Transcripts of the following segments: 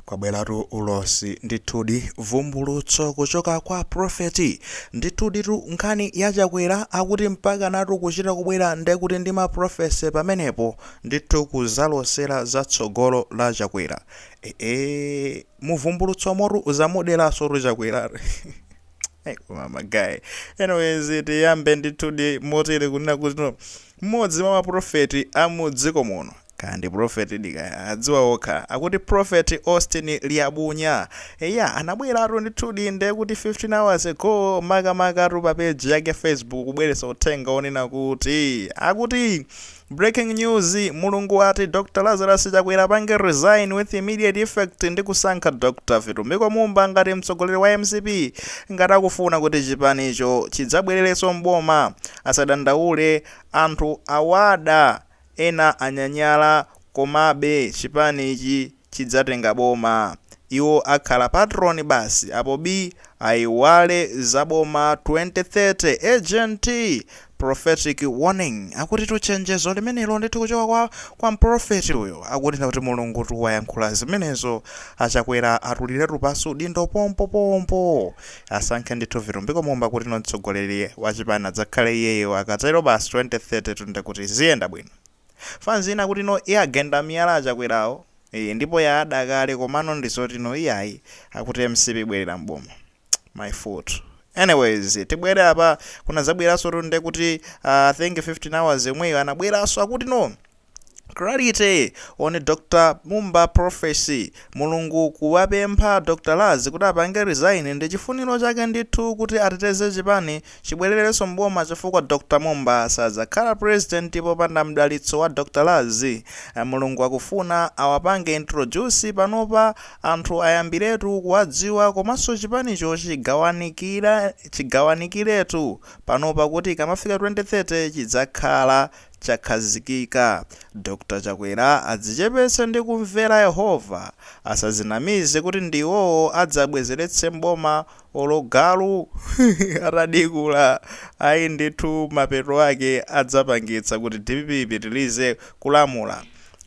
Kwabwela Ulosi ndithudi vumbulutso kuchoka kwa Prophetic ndithudi nkhani ya Chakwera akuti mpaka natu kuchita kubwera ndekuti ndi ma profesi pamenepo ndithu kuzalosera za tsogolo la Chakwera. Muvumbulutso moru uzamuderaso Chakwera. Mama guy. Anyways, tiyambe ndithudi motere kunena kuti mmodzi mwa maprofeti amudziko muno kandi Prophetic adziwa okha akuti Prophet Austin Liabunya anabweratu ndithudi ndekuti 15 hours ago makamaka pa page yake Facebook kubweretsa uthenga onena kuti akuti breaking news, mulungu ati Dr. Lazarus Chakwera pange resign with immediate effect ndi kusankha Dr. Vitumiko Mumba ngati mtsogoleri wa MCP ngati akufuna kuti chipanicho chidzabwererenso mboma. Asadandaule anthu awada ena anyanyala komabe chipanichi chidzatenga boma. Iwo akhala patron basi apo B aiwale zaboma 2030 agent. Prophetic warning akuti tuchenjezo limenelo ndithu kuchoka kwa Prophet uyo akuti kuti mulungu wayankhula zimenezo Chakwera atuliretu pasu dindo pompo asankhe ndithu Vitumiko Mumba kuti mtsogoleri wa chipani adzakhale iyeyo akatero basi 2030 tunde kuti ziyenda bwino. Fanzina kuti no agenda miyala Chakwerawo ndipo adakale komano ndisoti no iyayi akuti MCP bwerera mboma. My foot. Anyways, tibwere apa kuna zabweraso tunde kuti I think 15 hours yomweyo anabweraso akuti no clarity on Dr. Mumba prophecy. Mulungu kuwapempha Dr. Laz kuti apange resign ndi chifuniro chake ndithu kuti ateteze chipani chibwererenso mboma chifukwa Dr. Mumba sadzakhala president popanda mdalitso wa Dr. Laz. Mulungu akufuna awapange introduce panopa anthu ayambiretu kuwadziwa komanso chipanicho chigawanikiretu panopa kuti kamafika 2030 chidzakhala chakhazikika. Dr. Chakwera adzichepetse ndi kumvera Yehova, asazinamize kuti ndiwo adzabwezeretse mboma ologalu atadikula ayi ndithu mapeto ake adzapangitsa kuti DPP ipitilize kulamula.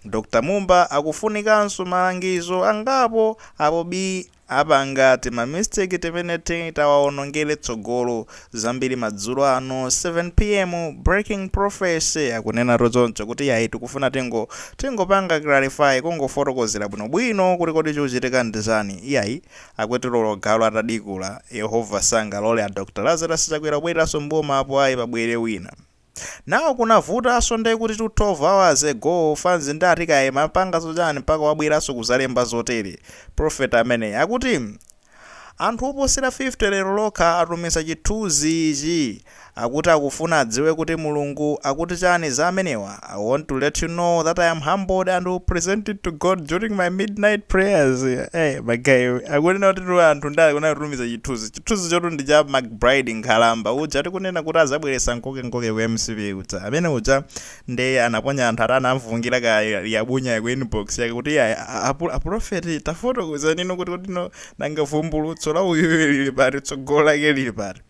Dr. Mumba akufunikanso malangizo angapo apo B apanga tima mistake temene tawaonongere tsogolo zambiri madzulo ano 7 pm breaking prophecy akunena rozoncho kuti yayi tikufuna panga clarify kungofotokozera bwino kuti kodi chochitika ndizani. Iyayi akwetero galo atadikula Yehova sangalole a Dr. Lazarus Chakwera bwereranso mboma apo ayi pabwere wina. Nawo kunavutanso ndi kuti 12 hours ago fanzi ndati kaye mapanga sochani mpaka wabweranso kuzalemba zotere. Prophet amene akuti anthu oposera 50 lero lokha atumiza chithunzi ichi akuti akufuna adziwe kuti mulungu akuti chani za amenewa. I want to let you know that I am humbled and will present it to God during my midnight prayers. My guy akunena kuti anthu ndali kunatumiza chithunzi chotu ndi cha McBride Nkhalamba uja tikunena kuti azabweretsa nkoke ku MCP uja amene uja ndiye anaponya anthu atana amvungira ka yabunya ku inbox yake kuti a prophet tafotokoza nino kuti no nanga vumbulutso la uyu lili pati tsogolo lake lili pati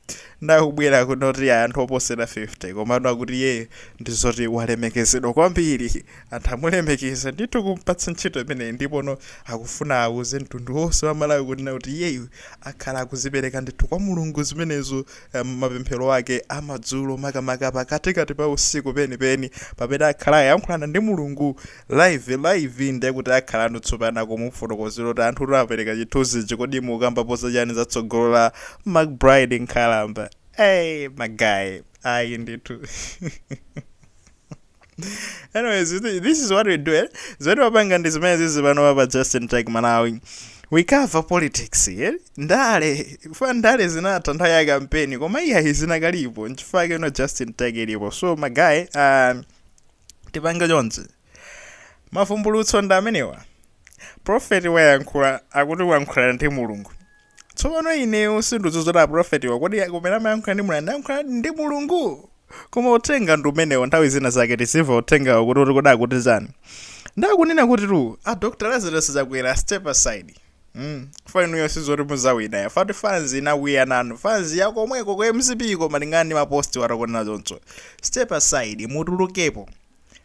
ndakubwera kunoti anthu oposera 50 komano akuti ye ndizoti walemekezedwa kwambiri anthu amulemekeza ndithu kumpatsa ntchito imene ndipo no akufuna auze mtundu wonse wa Malawi kunena kuti yeyu akhala akuzipereka ndithu kwa mulungu zimenezo mapemphero ake amadzulo makamaka pakatikati pa usiku penipeni pamene akhala ayankhulana ndi mulungu live ndiye kuti akhala anutsopana kumufotokozera kuti anthu apereka chithunzi chikodi mukamba posa chani za tsogolo la McBride Nkhalamba. Hey, my guy, I into. Anyways, this is what we do. Zwetu wapanga ndizimene zizibano wapa Justin Tech Malawi. We cover politics, Ndale. Ndale zinata nthawi ya kampeni koma iya zinakalipo nchifukwa no Justin Tech ilipo. So my guy, tipanga chonse. Mavumbulutso ndi amenewa. Prophet wayankhula akuti wayankhula ndi mulungu. Tsopano ine usinduzuzula Prophet wakodi kumena mayankhula ndi mulungu ndayankhula ndi mulungu koma utenga ndi umenewo nthawi zina zake tisiva utenga kuti koda kuti zani ndakunena kuti a Dr. Lazarus Chakwera step aside. Fine yo sizori muzawina ya fati fans inawiya nanu fans yako mweko kwa MCP ko malingani maposti warakona zonso step aside mutulukepo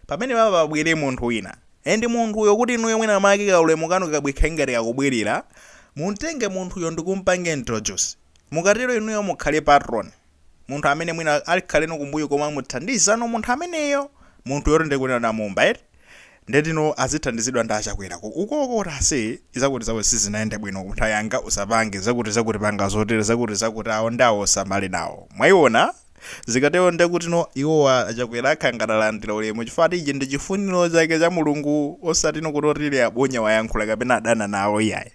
pamene baba babwere munthu wina endi munthu yokuti inuyo mwina make kaulemu kanu kabwikha ngati kakubwirira muntenge munthuyo ndikumpange introduce mukatero inuyo mukhale patron munthu amene mwina alikhaleno kumbuyo koma muthandiza no munthu ameneyo munthu yoti ndikunena namumba ndetino azithandizidwa ndi Chakwera ukoko tase zakuti sizinaende bwino kuntha yanga usapange zakuti panga zotere zakuti awo ndawo samali nawo mwayiona zikatero ndekuti no iwowa Chakwera akhangalandira ulemu chifukwa ije ndi chifuniro chake cha Mulungu osati no kuti abonya wayankhula kapena adana nawo iyayi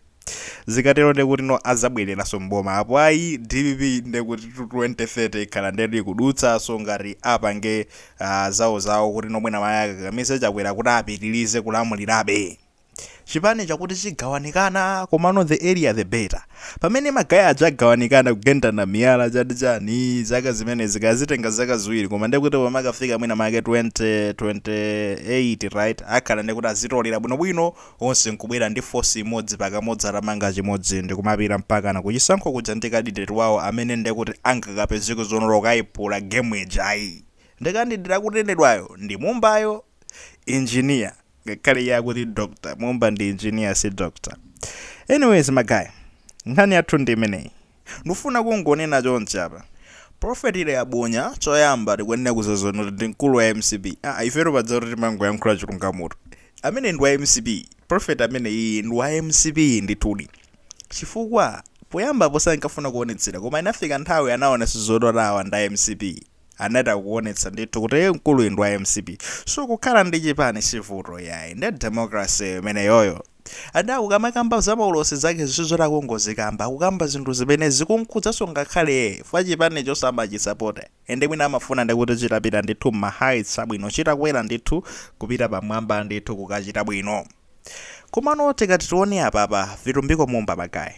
zikatero ndekuti no azabwereranso mboma apo ayi DPP ndekuti 2030 ikhala ndedi kudutsa so ngati apange zawo kuti nomwena mayaka kamise Chakwera kuti apitirize kulamulirabe chipani chakuti chigawanikana komano the area the better pamene magaya ajagawanikana kugendana miyala chani zaka zimene zikazitenga zaka ziwiri koma ndekuti pamakafika mwina make 2028 right akhala ndekuti azitolera bwinobwino onse nkubwera ndi force imodzi pakamodzi atamanga chimodzi ndikumapita mpaka na kuchisankho kuja ndi candidate wawo amene ndekuti angakapezeke zonoroka ipula game ejayi ndikandidira kutendedwayo ndi Mumbayo engineer ngakhale yakuti doctor Mumba ndi engineer si doctor anyways magaya nkhani yathu ndi imeneyi ndifuna kungonena chonchi apa Prophetic yabonya choyamba tikuyenera kuzozona kuti ndi mkulu wa MCP ifero padza kuti timangoyankhula chilungamoto amene ndi wa MCP Prophet amene iyi ndi wa MCP ndithudi chifukwa poyamba posankafuna kuonetsera koma inafika nthawi anaona sizodorawa nda MCP anata kuonetsa ndithu kuti mkulu ndi wa MCP so kukhala ndi chipani chivuto yayi ndi democracy imene yoyo adaku kamakamba zamaulosi zake zisizora kungozikamba kukamba zinthu zimene zikunkhudzaso ngakhale fwa chipani chosamba chisapota ende mwina amafuna ndikuti chitapita ndithu maheights abwino chitakwera ndithu kupita pamwamba ndithu kukachita bwino komano tikati tione apapa Vitumbiko Mumba magaya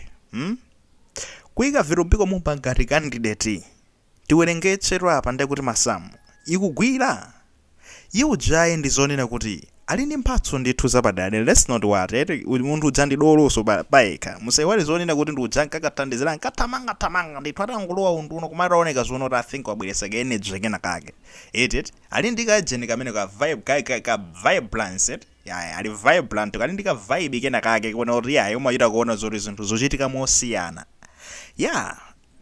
kuyika Vitumbiko Mumba ngati candidate tiwerengetsero apa ndekuti masamu ikugwira iujaye ndi zonena kuti ali ndi mphatso ndithu zapadale let's not worry munthu udzandidoloso paeka musaiwale zonena kuti ndi ujankakathandizira nkathamanga ndithu atangulowa unduno kumataoneka zono kuti I think wabwereseka energy kena kake ali ndi kajeni kamene ka vibe ka vibrance ali vibrant ali ndi ka vibe kena kake kuona kuti yayi umachita kuona zoti zinthu zochitika mosiyana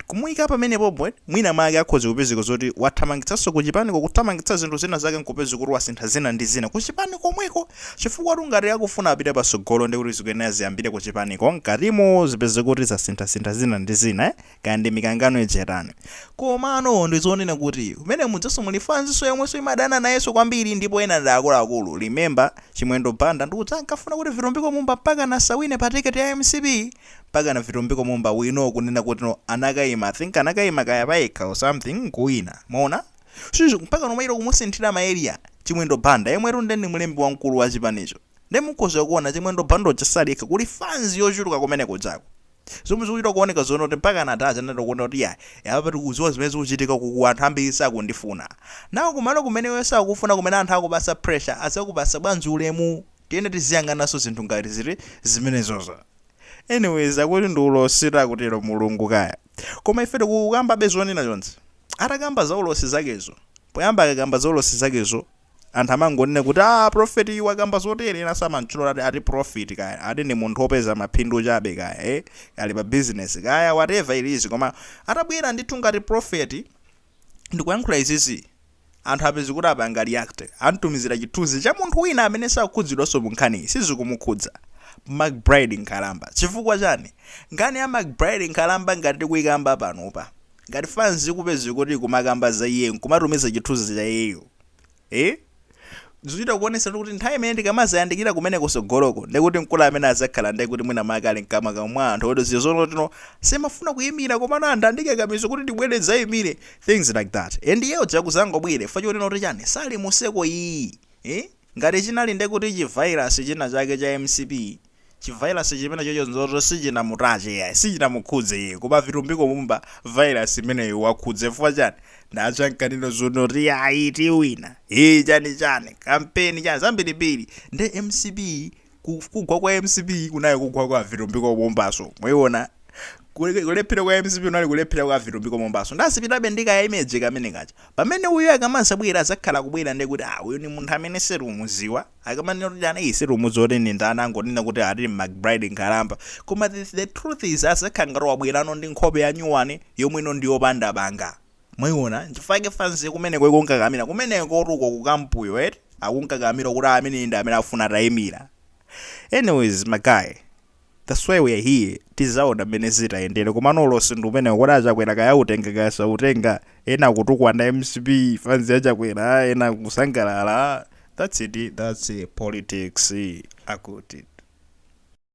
kumuyika pamene pomwe mwina make akhoza kupezeka zoti wathamangitsanso kuchipaniko kuthamangitsa zinthu zina zake nkupeza kuti wasintha zina ndi zina kuchipani komweko chifukwa ngati akufuna apite patsogolo ndi kuti zikuyenera ziyambire kuchipaniko nkatimo zipeze kuti zasintha zina ndi zina kaya ndi mikangano ijerani komano ndizonena kuti kumene mudzaso mulifanziso yomwenso imadana nayenso kwambiri ndipo ena ndi akuluakulu remember chimwendo banda ndi udzakafuna kuti Vitumbiko Mumba mpaka nasawine pa tiketi ya MCP mpaka na Vitumbiko Mumba wino kunena kuti no anakayima I think anakayima kaya paekha or something kuwina mona sizo mpaka nomairo kumusinthira maeria chimwendo banda yemweru ndi mulembi wamkulu wa chipanicho ndemukhoza kuona chimwendo bando chasalika kuli fans yochuluka kumene kudzako zomwe zikuchita kuoneka zono kuti mpaka natacha ndatokuona kuti apa tikuziwa zimene zikuchitika kuku anthu ambiri sakundifuna nawo kumalo kumene wese akufuna kumene anthu akupasa pressure asakupasa bwanji ulemu tiyene tiziyang'anaso zinthu ngati ziri zimenezozo anyways akuti ndi ulosi takutero Mulungu kaya koma ife tikukamba bezonena chonse atakamba za ulosi zakezo poyamba akakamba za ulosi zakezo anthu amangonena kuti Prophet wakamba zotere nasamantchula ati Prophet kaya ati ndi munthu opeza maphindu chabe kaya ali pa business kaya whatever it is koma atabwera ndithu ngati Prophet ndikuyankhula izizi anthu apezi kuti apanga react antumizira chithunzi cha munthu wina amene sakukhudzidwanso munkhani sizikumukhudza McBride Nkhalamba chifukwa chani ngani ya McBride Nkhalamba ngati tikuyikamba panopa ngati fans zikupezi kuti kumakamba za iye nkumatumiza chithunzi cha iyeyo zikuchita kuonesa kuti nthawi imene ndikamazayandikira kumene kusogoloko ndikuti mkulu amene azakhala ndikuti mwina makale mkamaka mwa anthu oti zizono tino semafuna kuyimira komano anthu andikakamizo kuti ndibwere zayimire things like that and iyeyo jakuzangobwere facho tino kuti chani sali museko iyi ngati chinali ndekuti chivirus china chake cha MCP chivirus chimene chocho sichinamutache yayi sichinamukhudze iye koma Vitumbiko Mumba virus imeneyo wakhudze fwa chani nachankanino zono ri aiti wina chani kampeni chani zambirimbiri ndi MCP kugwa kwa MCP kunayo kugwa kwa Vitumbiko Mumbaso mwayiona kulephera kwa MCP unali kulephera kwa Vitumbiko Mombaso ndasipitabe ndika image kamene kacha pamene uyo akamasabwera azakhala kubwera ndi kuti uyu ni munthu amene serumuziwa akamanena kuti ana serumuzi oti ni ndana angonena kuti ali McBride Nkalamba koma the truth is asakhala ngati wabwerano ndi nkhope ya nyuwani yomwe ino ndiyopanda banga mwayiona chifake fansi kumeneko ikunkakamira kumeneko otuko kukampuyo akunkakamira kuti amene ndi amene afuna atayimira. Anyways my guy, that's why we are here. Tizaona mene zitayendere komano Ulosi ndi umene kuti Chakwera kayautenga kasautenga ena kutukwana MCP fanzi ya Chakwera ena kusangalala. That's it, that's politics. Akuti.